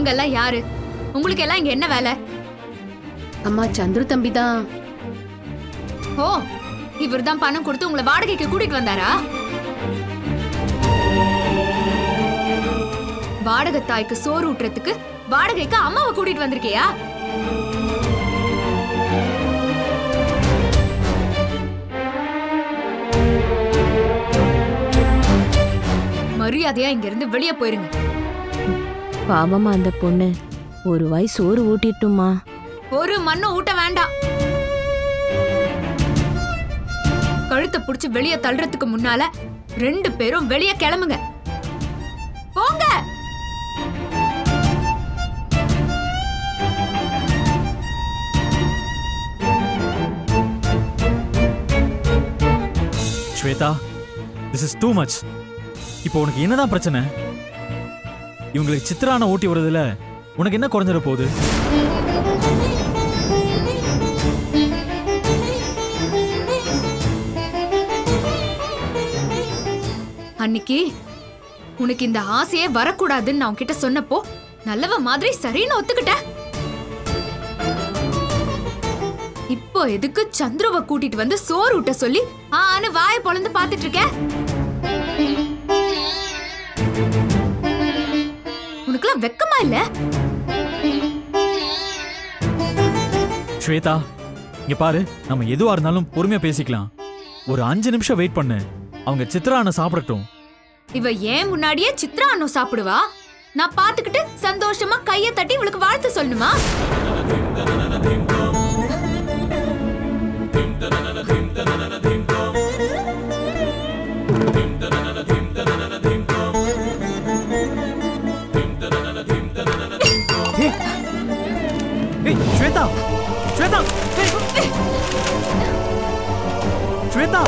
நீங்க எல்லாம் யாரு? உங்களுக்கு எல்லாம் இங்க என்ன வேலை? அம்மா சந்துரு தம்பி தான். ஓ, இவர்தான் பணம் கொடுத்து உங்களை வாடகைக்கு கூட்டிட்டு வந்தாரா? வாடகை தாய்க்கு சோறு ஊட்டுறதுக்கு வாடகைக்கு அம்மாவை கூட்டிட்டு வந்திருக்கியா? மரியாதையா இங்க இருந்து வெளியே போயிருங்க. பாவமா அந்த பொண்ணு, ஒரு வாய் சோறு ஊட்டிட்டுமா? ஒரு மண்ணும் ஊட்ட வேண்டாம். கழுத்தை புடிச்சு வெளியே தள்ளுறதுக்கு முன்னால 2 பேரும் வெளியே கிளம்புங்க. போங்க. Shweta, this is too much. இப்போ உனக்கு என்னதான் பிரச்சனை? இவங்களுக்கு சித்ரான ஓட்டி வரதுல உனக்கு என்ன குறைஞ்சிட போகுது? அன்னைக்கு உனக்கு இந்த ஆசையே வரக்கூடாதுன்னு நான் உன்கிட்ட சொன்னப்போ நல்லவ மாதிரி சரின்னு ஒத்துக்கிட்ட. இப்போ எதுக்கு சந்துருவை கூட்டிட்டு வந்து சோறு ஊட்ட சொல்லி ஆன்னு வாயை பொளந்து பாத்துட்டு இருக்க? உனக்குலாம் வெக்கமா இல்ல? ஸ்வேதா, இங்க பாரு, நம்ம எதுவா இருந்தாலும் பொறுமையா பேசிக்கலாம். ஒரு 5 நிமிஷம் வெயிட் பண்ணு. அவங்க சித்ரான சாப்பிடட்டும். இவ ஏன் முன்னாடியே சித்ரா அண்ணன் சாப்பிடுவா? நான் பாத்துக்கிட்டு சந்தோஷமா கைய தட்டி இவளுக்கு வாழ்த்து சொல்லணுமா? ஸ்வேதா, ஸ்வேதா, ஸ்வேதா.